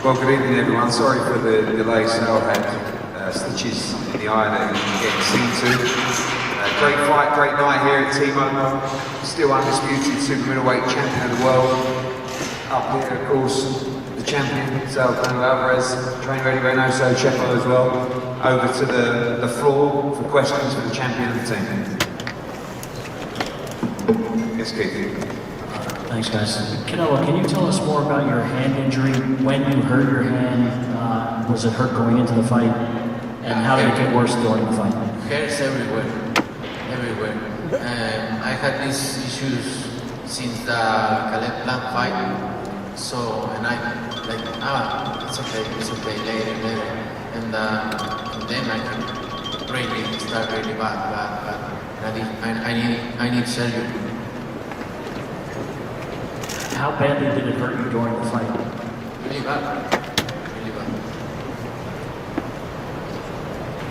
Well, good evening, everyone. Sorry for the delay. Sal had stitches in the eye that he was getting seen to. Great fight, great night here at T-Mobile. Still undisputed super middleweight champion of the world. Up here, of course, the champion, Sal Canelo Alvarez, trainer Eddie Reynoso, Chepo as well. Over to the floor for questions for the champion of the team. Yes, Keith. Thanks, guys. Canelo, can you tell us more about your hand injury? When you hurt your hand, was it hurt going into the fight? And how did it get worse during the fight? Hairs everywhere, everywhere. I had these issues since the Caleb Plant fight. So, and I like, it's okay, later. And then I really start really bad. I need surgery. How badly did it hurt you during the fight? Really bad.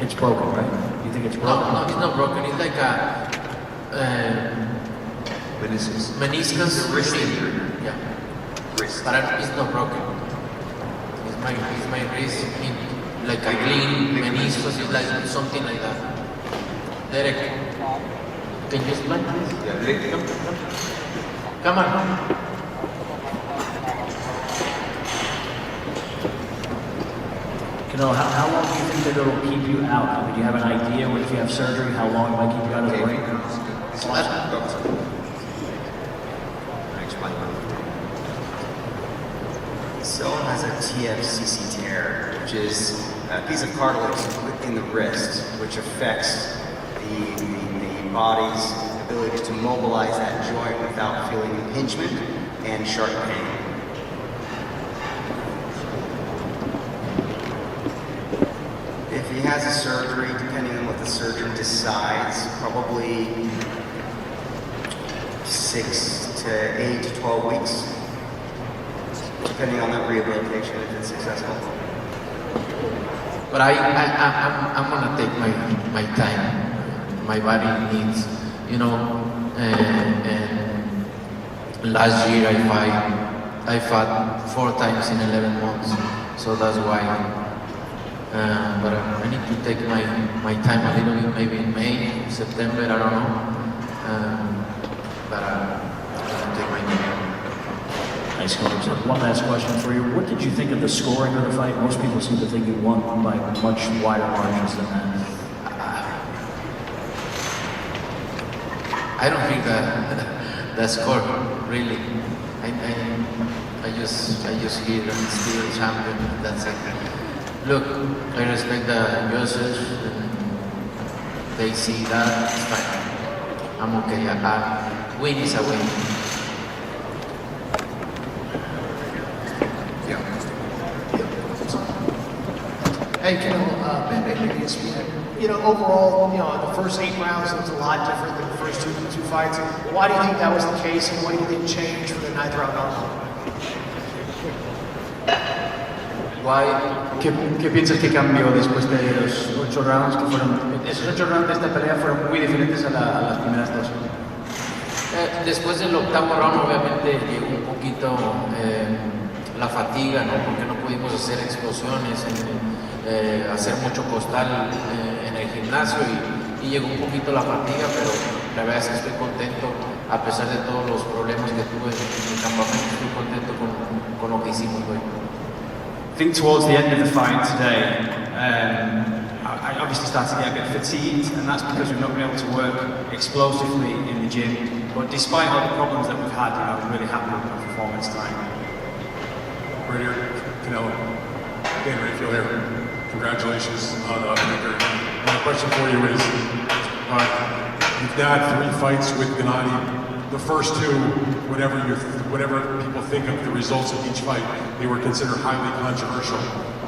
It's broken, right? You think it's broken? No, it's not broken. It's like a meniscus. Wrist injury. Yeah. Wrist. But it's not broken. It's my wrist. Like a clean meniscus. It's like something like that. Derek, can you explain this? Yeah, Derek. Come on. Canelo, how long do you think that it'll keep you out? I mean, do you have an idea if you have surgery, how long it might keep you out of the ring? Doctor. Explain that. Someone has a TFCC tear, which is a piece of cartilage in the wrist, which affects the body's ability to mobilize that joint without feeling impingement and sharp pain. If he has a surgery, depending on what the surgeon decides, probably 6 to 8 to 12 weeks, depending on that rehabilitation if it's successful. But I'm gonna take my time. My body needs, you know. And last year I fought 4 times in 11 months, so that's why. But I need to take my time a little bit, maybe in May, September, I don't know. But I'm gonna take my time. Nice coach. One last question for you. What did you think of the scoring of the fight? Most people seem to think you won by much wider margins than that. I don't think that score really. I just hear I'm still champion. That's it. Look, I respect the judges. They see that. It's fine. I'm okay. A win is a win. Hey, Canelo, maybe ESPN. You know, overall, the first 8 rounds was a lot different than the first two fights. Why do you think that was the case, and what do you think changed for the 9th round on? ¿Qué piensas que cambió después de los 8 rounds que fueron? Esos 8 rounds de esta pelea fueron muy diferentes a las primeras 2. Después del 8º round, obviamente llegó un poquito la fatiga, ¿no? Porque no pudimos hacer explosiones, hacer mucho costal en el gimnasio y llegó un poquito la fatiga, pero la verdad es que estoy contento, a pesar de todos los problemas que tuve en el campamento, estoy contento con lo que hicimos hoy. I think towards the end of the fight today, I obviously started to get a bit fatigued, and that's because we've not been able to work explosively in the gym. But despite all the problems that we've had, I'm really happy with my performance tonight. Right here, Canelo. Dan Rayfield here. Congratulations on the victory. My question for you is, you've had 3 fights with Genndiy. The first 2, whatever people think of the results of each fight, they were considered highly controversial,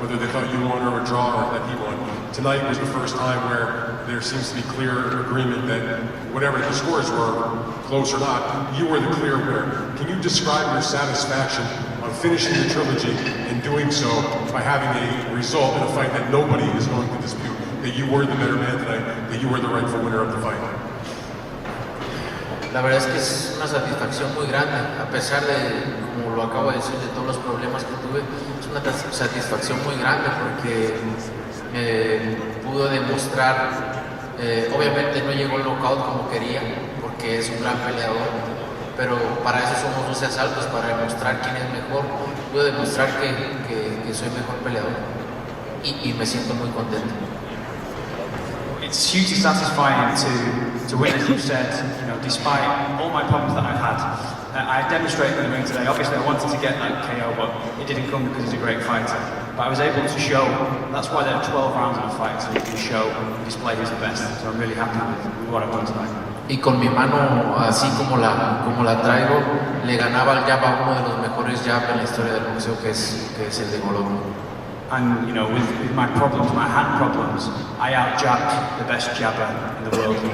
whether they thought you won or a draw or that he won. Tonight was the first time where there seems to be clear agreement that whatever the scores were, close or not, you were the clear winner. Can you describe your satisfaction of finishing the trilogy and doing so by having a result in a fight that nobody is going to dispute, that you were the better man tonight, that you were the rightful winner of the fight? la verdad es que es una satisfacción muy grande, a pesar de, como lo acabo de decir, de todos los problemas que tuve, es una satisfacción muy grande porque pudo demostrar, obviamente no llegó al knockout como quería, porque es un gran peleador, pero para eso somos 12 asaltos, para demostrar quién es mejor. Puedo demostrar que soy mejor peleador y me siento muy contento. It's hugely satisfying to win, as you said, despite all my problems that I've had. I demonstrated in the ring today. Obviously, I wanted to get that KO, but it didn't come because he's a great fighter. But I was able to show, that's why there are 12 rounds in a fight, so you can show, display his best. So I'm really happy with what I've done tonight. Y con mi mano, así como la traigo, le ganaba al jab a uno de los mejores jab en la historia del boxeo, que es el de Golovkin. And with my problems, my hand problems, I out-jabbed the best jabber in the world in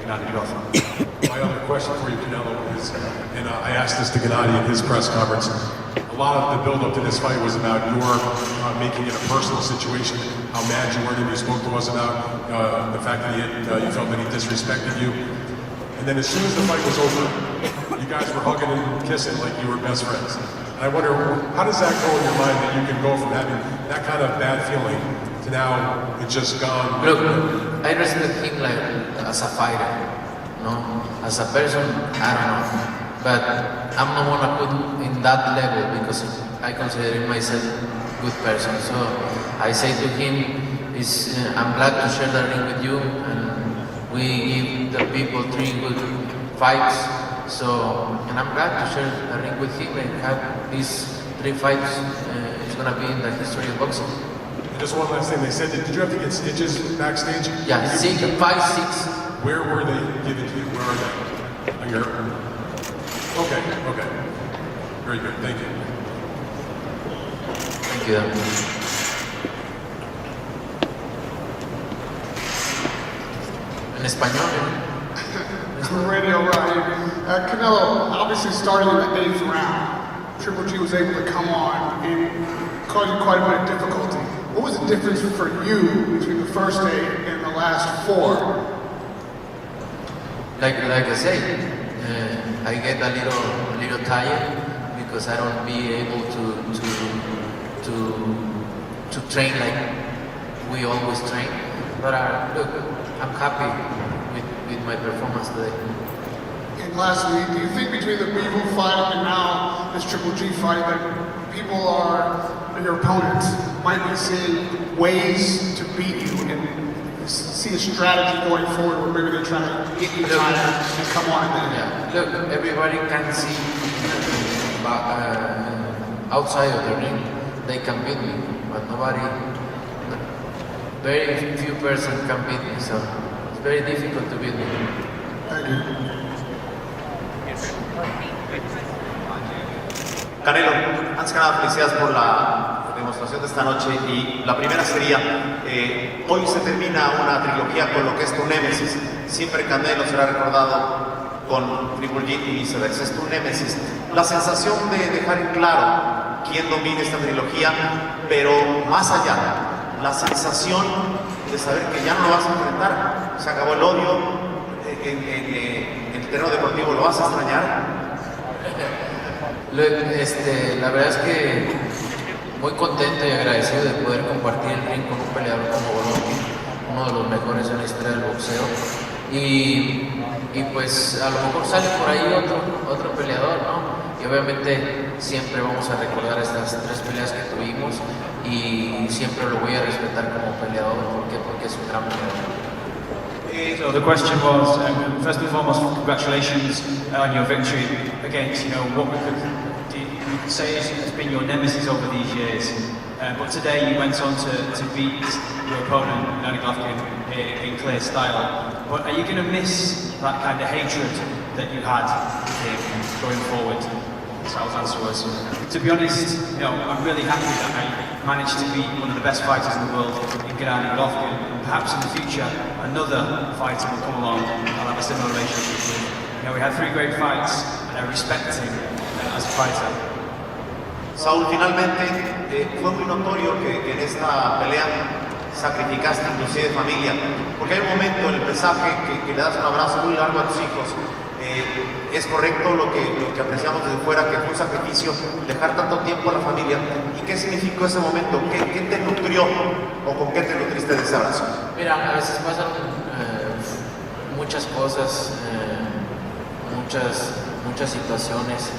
Genndiy Golovkin. My other question for you, Canelo, is, and I asked this to Genndiy in his press conference, a lot of the build-up to this fight was about your making it a personal situation, how mad you were, and you spoke to us about the fact that you felt that he disrespected you. And then as soon as the fight was over, you guys were hugging and kissing like you were best friends. And I wonder, how does that go in your mind that you can go from having that kind of bad feeling to now it's just gone? Look, I respect him like as a fighter, no? As a person, I don't know. But I'm not gonna put in that level because I consider myself a good person. So I say to him, I'm glad to share the ring with you, and we give the people 3 good fights. So, and I'm glad to share the ring with him and have these 3 fights. It's gonna be in the history of boxing. And just one last thing, they said, did you have to get stitches backstage? Yeah, 5, 6. Where were they given to you? Where are they? On your... Okay. Very good, thank you. Thank you. En español, Radio Ryan. Canelo obviously started in the 8th round. Triple G was able to come on and cause you quite a bit of difficulty. What was the difference for you between the first 8 and the last 4? Like I say, I get a little tired because I don't be able to train like we always train. But look, I'm happy with my performance today. And lastly, do you think between the Beagle fight and now this Triple G fight that people your opponents might be seeing ways to beat you and see a strategy going forward where maybe they're trying to get you tired and come on and then? Yeah. Look, everybody can see outside of the ring they can beat me, but very few person can beat me, so it's very difficult to beat me. Thank you. Canelo, antes que nada, felicidades por la demostración de esta noche. Y la primera sería, hoy se termina una trilogía con lo que es tu némesis. Siempre Canelo será recordado con Triple G y viceversa. Es tu némesis. La sensación de dejar en claro quién domina esta trilogía, pero más allá, la sensación de saber que ya no lo vas a enfrentar. Se acabó el odio, en el terreno deportivo lo vas a extrañar. La verdad es que muy contento y agradecido de poder compartir el ring con un peleador como Golovkin, uno de los mejores en la historia del boxeo. Y pues a lo mejor sale por ahí otro peleador, ¿no? Y obviamente siempre vamos a recordar estas 3 peleas que tuvimos y siempre lo voy a respetar como peleador. ¿Por qué? Porque es un gran peleador. So the question was, first and foremost, congratulations on your victory against, what we could say has been your nemesis over these years. But today you went on to beat your opponent, Genndiy Golovkin, in clear style. But are you going to miss that kind of hatred that you had with him going forward? Sal's answer was, to be honest, I'm really happy that I managed to beat one of the best fighters in the world in Genndiy Golovkin. Perhaps in the future, another fighter will come along and I'll have a similar relationship with him. We had 3 great fights and I respect him as a fighter. Saúl, finalmente fue muy notorio que en esta pelea sacrificaste inclusive familia, porque hay un momento en el pesaje que le das un abrazo muy largo a tus hijos, es correcto lo que apreciamos desde fuera, que fue un sacrificio dejar tanto tiempo a la familia. ¿Y qué significó ese momento? ¿Qué te nutrió o con qué te nutriste de ese abrazo? Mira, a veces pasan muchas cosas, muchas situaciones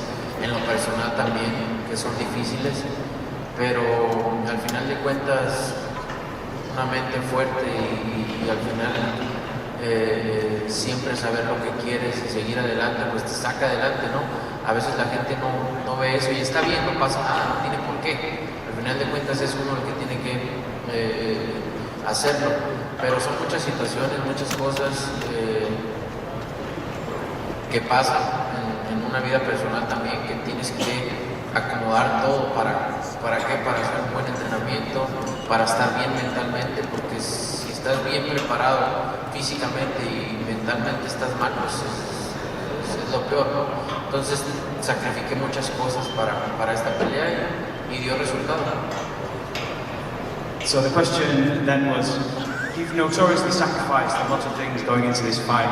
en lo personal también que son difíciles, pero al final de cuentas una mente fuerte y al final siempre saber lo que quieres y seguir adelante, pues te saca adelante, ¿no? A veces la gente no ve eso y está bien, no pasa nada, no tiene por qué. Al final de cuentas es uno el que tiene que hacerlo, pero son muchas situaciones, muchas cosas que pasan en una vida personal también, que tienes que acomodar todo para qué, para hacer un buen entrenamiento, para estar bien mentalmente, porque si estás bien preparado físicamente y mentalmente estás mal, pues es lo peor, ¿no? Entonces sacrifiqué muchas cosas para esta pelea y dio resultado. So the question then was, you've notoriously sacrificed a lot of things going into this fight.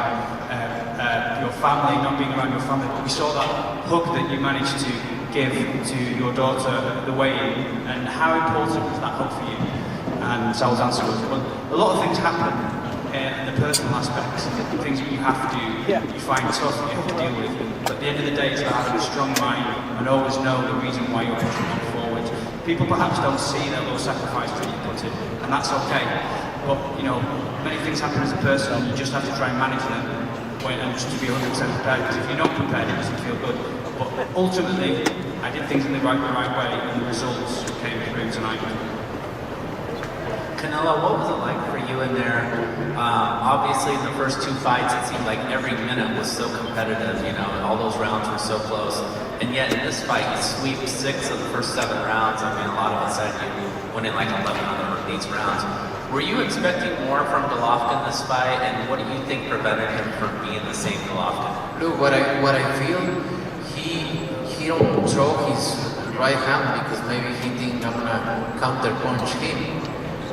Your family, not being around your family, but we saw that hug that you managed to give to your daughter at the weigh-in, and how important was that hug for you? And Sal's answer was, well, a lot of things happen in the personal aspects, things that you have to, you find tough, you have to deal with. But at the end of the day, it's about having a strong mind and always know the reason why you're pushing on forward. People perhaps don't see that little sacrifice that you put in, and that's okay. But, you know, many things happen as a person, and you just have to try and manage them and just to be 100% prepared, because if you're not prepared, it doesn't feel good. But ultimately, I did things in the right way, and the results came through tonight. Canelo, what was it like for you in there? Obviously, in the first two fights, it seemed like every minute was so competitive, you know, and all those rounds were so close. And yet, in this fight, you sweep 6 of the first 7 rounds. I mean, a lot of us said you went in like 11 of these rounds. Were you expecting more from Golovkin this fight, and what do you think prevented him from being the same Golovkin? Look, what I feel, he don't throw his right hand because maybe he think I'm gonna counter punch him.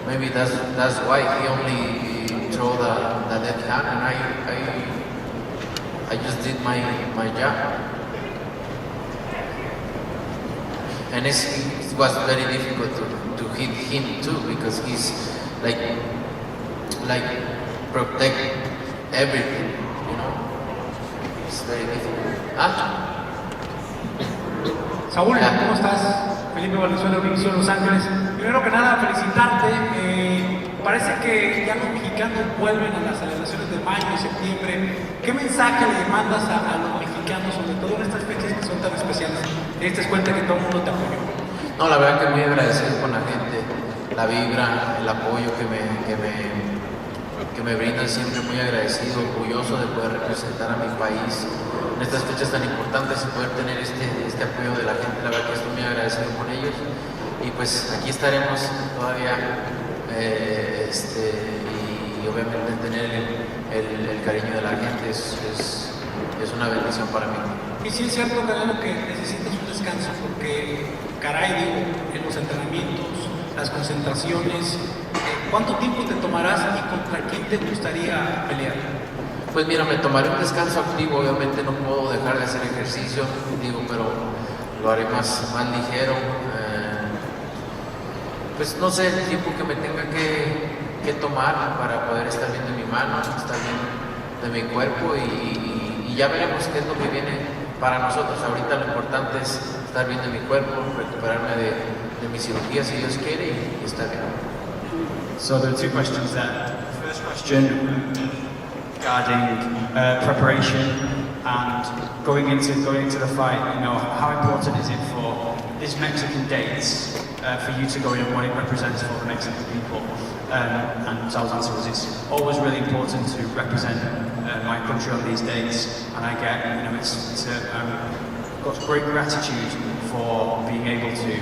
Maybe that's why he only throw the left hand, and I just did my job. And it was very difficult to hit him too, because he's like protect everything, you know. It's very difficult. Saúl, ¿cómo estás? Felipe Valenzuela, Univision Los Ángeles. Primero que nada, felicitarte. Parece que ya los mexicanos vuelven a las celebraciones de mayo y septiembre. ¿Qué mensaje le mandas a los mexicanos, sobre todo en estas fechas que son tan especiales? Te diste cuenta que todo el mundo te apoyó. No, la verdad que muy agradecido con la gente, la vibra, el apoyo que me brindan, siempre muy agradecido, orgulloso de poder representar a mi país en estas fechas tan importantes y poder tener este apoyo de la gente. La verdad que estoy muy agradecido con ellos y pues aquí estaremos todavía y obviamente tener el cariño de la gente es una bendición para mí. Y sí es cierto, Canelo, que necesitas un descanso porque, caray, digo, en los entrenamientos, las concentraciones, ¿cuánto tiempo te tomarás y contra quién te gustaría pelear? Pues mira, me tomaré un descanso activo, obviamente no puedo dejar de hacer ejercicio, digo, pero lo haré más ligero. Pues no sé el tiempo que me tenga que tomar para poder estar bien de mi mano, estar bien de mi cuerpo y ya veremos qué es lo que viene para nosotros. Ahorita lo importante es estar bien de mi cuerpo, recuperarme de mi cirugía si Dios quiere y estar bien. So there are two questions there. The first question regarding preparation and going into the fight. You know, how important is it for this Mexican dates for you to go in and what it represents for the Mexican people? And Sal's answer was, it's always really important to represent my country on these dates, and I get, you know, I've got great gratitude for being able to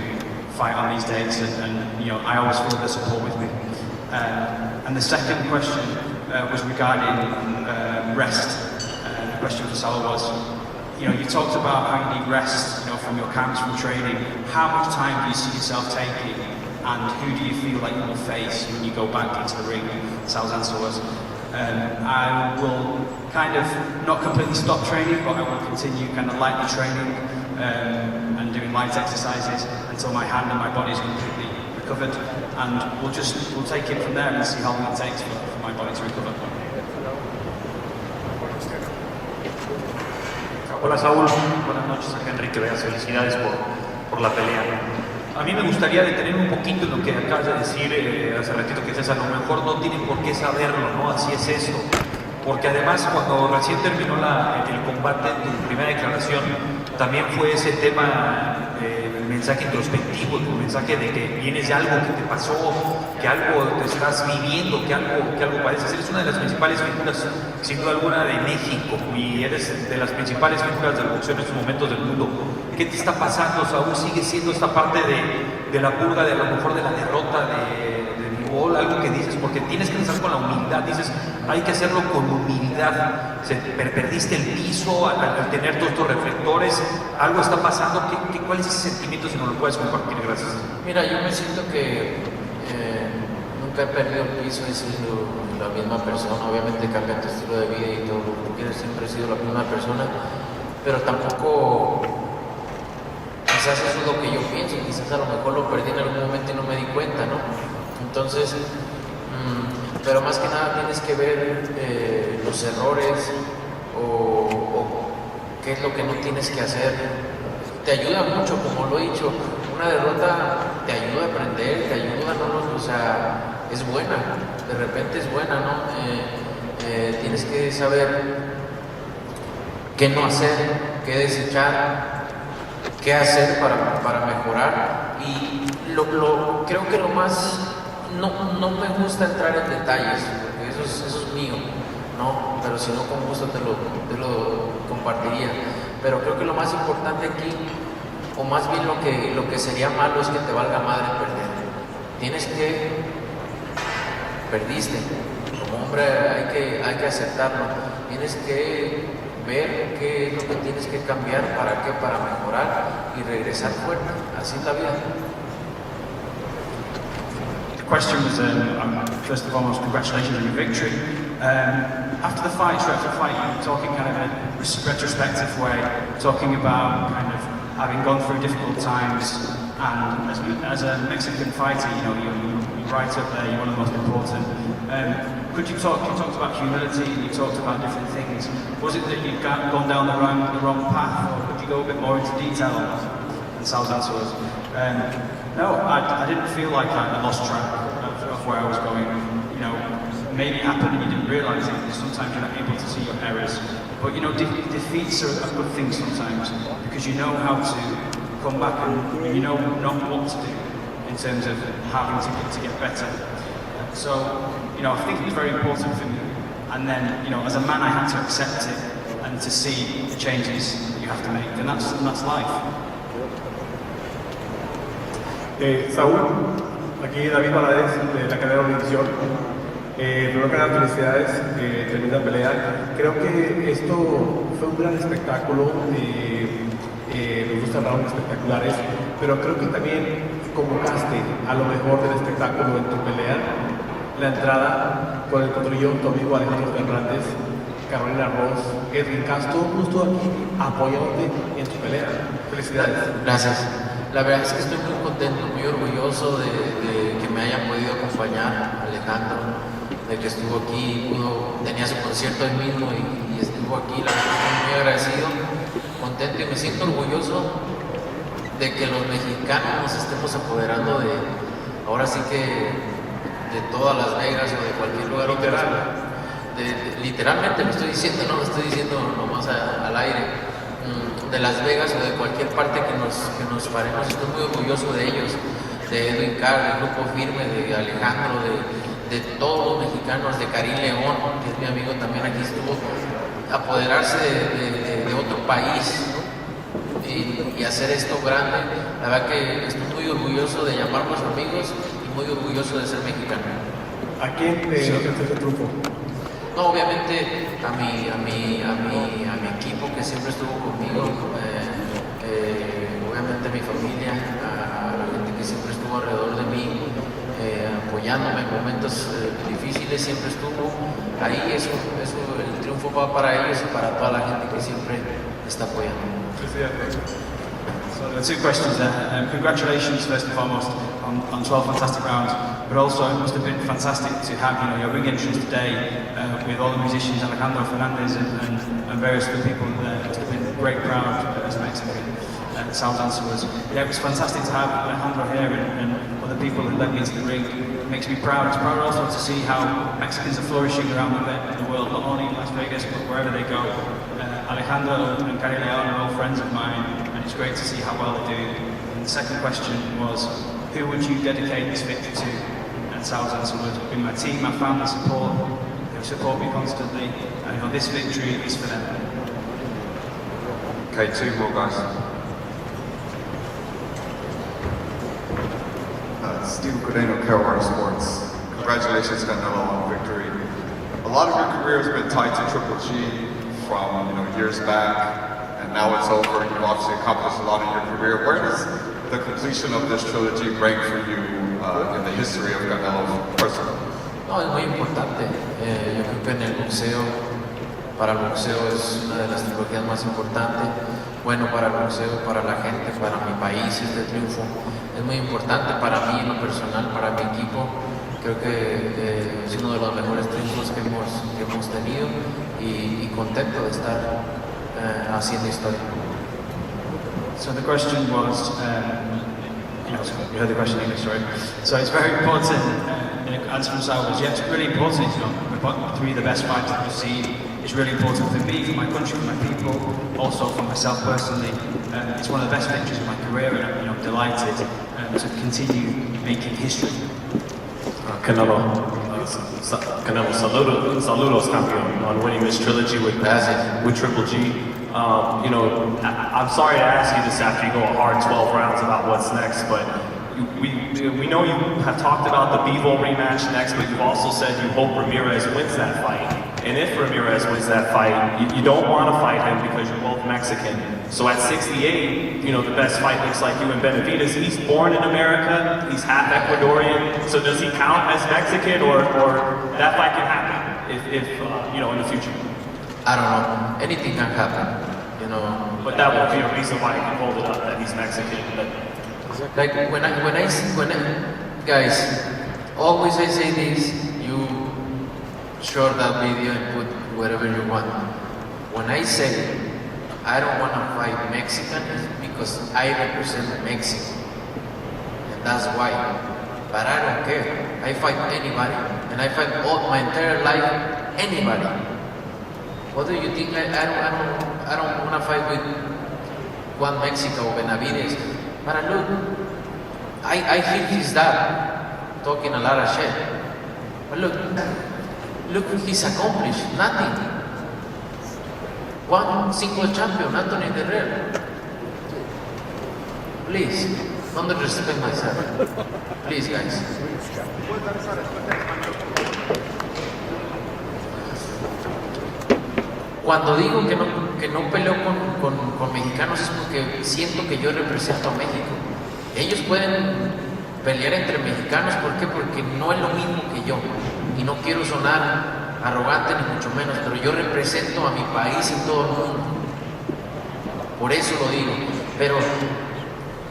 fight on these dates, and you know, I always feel the support with me. And the second question was regarding rest. The question for Sal was, you know, you talked about how you need rest, you know, from your camps, from training. How much time do you see yourself taking, and who do you feel like you will face when you go back into the ring? Sal's answer was, I will kind of not completely stop training, but I will continue kind of lightly training and doing light exercises until my hand and my body is completely recovered, and we'll take it from there and see how long it takes for my body to recover. Hola Saúl, buenas noches a Enrique Vegas, felicidades por la pelea. A mí me gustaría detener un poquito en lo que acabas de decir hace ratito, que César, a lo mejor no tienen por qué saberlo, ¿no? Así es esto. Porque además cuando recién terminó el combate, tu primera declaración, también fue ese tema, el mensaje introspectivo, el mensaje de que vienes de algo que te pasó, que algo te estás viviendo, que algo padeces. Eres una de las principales figuras, sin duda alguna, de México, y eres de las principales figuras del boxeo en estos momentos del mundo. ¿Qué te está pasando, Saúl? ¿Sigue siendo esta parte de la purga, de a lo mejor de la derrota, de mi gol, algo que dices? Porque tienes que empezar con la humildad, dices, hay que hacerlo con humildad. Perdiste el piso al tener todos estos reflectores, algo está pasando. ¿Cuál es ese sentimiento, si nos lo puedes compartir? Gracias. Mira, yo me siento que nunca he perdido el piso, he sido la misma persona. Obviamente cambia tu estilo de vida y todo lo que tú quieres, siempre he sido la misma persona, pero tampoco, quizás eso es lo que yo pienso, quizás a lo mejor lo perdí en algún momento y no me di cuenta, ¿no? Entonces, pero más que nada tienes que ver los errores o qué es lo que no tienes que hacer. Te ayuda mucho, como lo he dicho, una derrota te ayuda a aprender, te ayuda, ¿no? O sea, es buena, de repente es buena, ¿no? Tienes que saber qué no hacer, qué desechar, qué hacer para mejorar. Y creo que lo más, no me gusta entrar en detalles, porque eso es mío, ¿no? Pero si no, con gusto te lo compartiría. Pero creo que lo más importante aquí, o más bien lo que sería malo, es que te valga madre perder. Perdiste. Como hombre hay que aceptarlo. Tienes que ver qué es lo que tienes que cambiar, para mejorar y regresar fuerte. Así es la vida. The question was, first and foremost, congratulations on your victory. After the fight, you were talking kind of in a retrospective way, talking about kind of having gone through difficult times, and as a Mexican fighter, you're right up there, you're one of the most important. You talked about humility, you talked about different things. Was it that you'd gone down the wrong path, or could you go a bit more into detail and Sal's answer was? No, I didn't feel like I lost track of where I was going. Maybe it happened and you didn't realise it, because sometimes you're not able to see your errors. But defeats are a good thing sometimes, because you know how to come back and you know not what to do in terms of having to get better. So, I think it's very important for me. And then, as a man, I had to accept it and to see the changes that you have to make, and that's life. Saúl, aquí David Valadez de la cadena Univisión. Primero que nada, felicidades, tremenda pelea. Creo que esto fue un gran espectáculo, nos gustan rounds espectaculares, pero creo que también convocaste a lo mejor del espectáculo en tu pelea, la entrada con el contrillón, tu amigo Alejandro Fernández, Carolina Ross, Edwin Castro, justo aquí apoyándote en tu pelea. Felicidades. Gracias. La verdad es que estoy muy contento, muy orgulloso de que me hayan podido acompañar, Alejandro, de que estuvo aquí, tenía su concierto él mismo y estuvo aquí. La verdad estoy muy agradecido, contento, y me siento orgulloso de que los mexicanos nos estemos apoderando ahora sí que de todas Las Vegas o de cualquier lugar. Literalmente lo estoy diciendo, no lo estoy diciendo nomás al aire. De Las Vegas o de cualquier parte que nos paremos. Estoy muy orgulloso de ellos, de Edwin Carr, del Grupo Firme, de Alejandro, de todos los mexicanos, de Karim León, que es mi amigo también, aquí estuvo, apoderarse de otro país, ¿no? y hacer esto grande. La verdad que estoy muy orgulloso de llamarnos amigos y muy orgulloso de ser mexicano. ¿A quién te ofreces el triunfo? No, obviamente a mi equipo que siempre estuvo conmigo, obviamente a mi familia, a la gente que siempre estuvo alrededor de mí, apoyando. apoyándome en momentos difíciles, siempre estuvo ahí, eso, el triunfo va para ellos y para toda la gente que siempre está apoyando. So there are two questions there. Congratulations first and foremost on 12 fantastic rounds, but also it must have been fantastic to have your ring entrance today with all the musicians, Alejandro Fernandez and various other people there. It must have been a great crowd as Mexican. Sal Dancer was. Yeah, it was fantastic to have Alejandro here and other people that led me into the ring. It makes me proud. It's proud also to see how Mexicans are flourishing around the world, not only in Las Vegas, but wherever they go. Alejandro and Gary Leon are all friends of mine, and it's great to see how well they're doing. And the second question was, who would you dedicate this victory to? And Sal Dancer would be my team, my family, support. They support me constantly, and this victory is for them. Okay, two more guys. Steve Cordeno, Carolina Sports. Congratulations, Canelo, on victory. A lot of your career has been tied to Triple G from years back, and now it's over. You've obviously accomplished a lot in your career. Where does the completion of this trilogy rank for you in the history of Canelo personally? No, es muy importante. Yo creo que en el boxeo, para el boxeo es una de las trilogías más importantes. Bueno para el boxeo, para la gente, para mi país, este triunfo es muy importante para mí en lo personal, para mi equipo. Creo que es uno de los mejores triunfos que hemos tenido y contento de estar haciendo historia. So the question was, you heard the question in English, sorry. So it's very important, answer from Sal was, yeah, it's really important, we're three of the best fighters that we've seen. It's really important for me, for my country, for my people, also for myself personally. It's one of the best victories of my career, and I'm delighted to continue making history. Canelo, saludos, campeón, on winning this trilogy with Triple G. I'm sorry to ask you this after you go a hard 12 rounds about what's next, but we know you have talked about the Bivol rematch next, but you've also said you hope Ramirez wins that fight. And if Ramirez wins that fight, you don't want to fight him because you're both Mexican. So at 68, the best fight looks like you and Benavidez. He's born in America, he's half Ecuadorian, so does he count as Mexican, or that fight can happen if in the future? I don't know. Anything can happen, But that would be a reason why you can hold it up that he's Mexican. Like when I guys, always I say this, you share that video and put whatever you want. When I say I don't want to fight Mexican, it's because I represent Mexico. And that's why. But I don't care. I fight anybody. And I fight all my entire life, anybody. What do you think? I don't want to fight with Juan Mexico or Benavidez. But look, I hear his dad talking a lot of shit. But look what he's accomplished. Nothing. One single champion, Anthony Guerrero. Please, don't disrespect myself. Please, guys. Cuando digo que no peleo con mexicanos es porque siento que yo represento a México. Ellos pueden pelear entre mexicanos, ¿por qué? Porque no es lo mismo que yo. Y no quiero sonar arrogante ni mucho menos, pero yo represento a mi país en todo el mundo. Por eso lo digo. Pero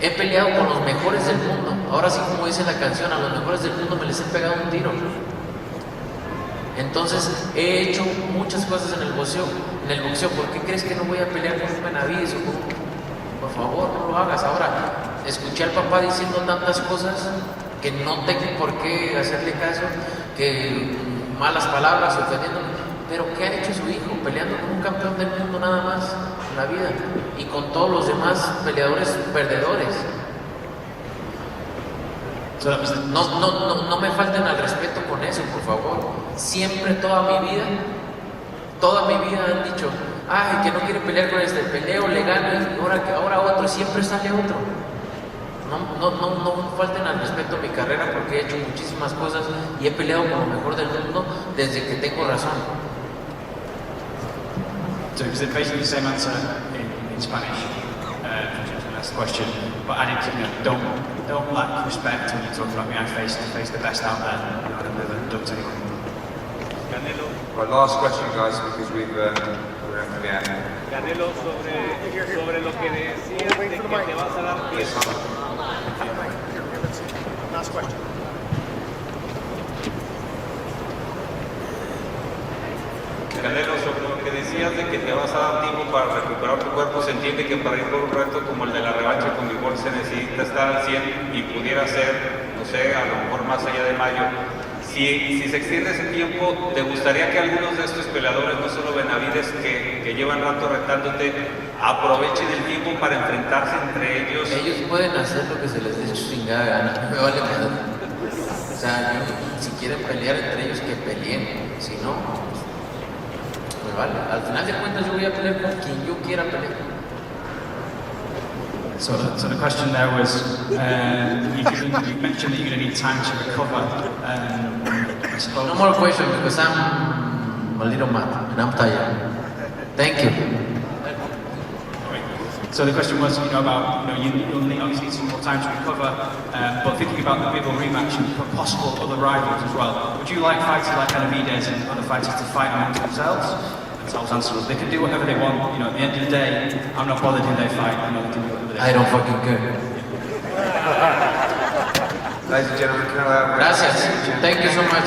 he peleado con los mejores del mundo. Ahora sí, como dice la canción, a los mejores del mundo me les he pegado un tiro. Entonces he hecho muchas cosas en el boxeo. ¿Por qué crees que no voy a pelear con un Benavidez o con... Por favor, no lo hagas. Ahora, escuché al papá diciendo tantas cosas que no tengo por qué hacerle caso, que malas palabras, ofendiéndome. Pero ¿qué ha hecho su hijo? Peleando con un campeón del mundo nada más en la vida y con todos los demás peleadores perdedores. No me falten al respeto con eso, por favor. Siempre, toda mi vida han dicho, ay, que no quiere pelear con este, peleo legal, y ahora otro, siempre sale otro. No falten al respeto a mi carrera porque he hecho muchísimas cosas y he peleado con lo mejor del mundo desde que tengo razón. So it's basically the same answer in Spanish. ask the question. But I did, don't lack respect when you talk about me. I faced the best out there. I've never done to anyone. Right, last question, guys, because we're having to be out. Canelo, sobre lo que decías de que te vas a dar tiempo. Last question. Canelo, sobre lo que decías de que te vas a dar tiempo para recuperar tu cuerpo, se entiende que para ir por un reto como el de la revancha con Bivol se necesita estar al 100 y pudiera ser, no sé, a lo mejor más allá de mayo. Si se extiende ese tiempo, ¿te gustaría que algunos de estos peleadores, no solo Benavides, que llevan rato retándote, aprovechen el tiempo para enfrentarse entre ellos? Ellos pueden hacer lo que se les dé su chingada gana, me vale madre. O sea, si quieren pelear entre ellos, que peleen. Si no, me vale. Al final de cuentas, yo voy a pelear con quien yo quiera pelear. So the question there was, you mentioned that you're going to need time to recover. I suppose. No more questions because I'm a little mad and I'm tired. Thank you. So the question was, about, you'll need obviously some more time to recover, but thinking about the Bivol rematch and possible other rivals as well, would you like fighters like Benavides and other fighters to fight amongst themselves? They can do whatever they want. At the end of the day, I'm not bothered who they fight. They can do whatever they want. I don't fucking care. Ladies and gentlemen, Canelo Alvarez. Gracias. Thank you so much.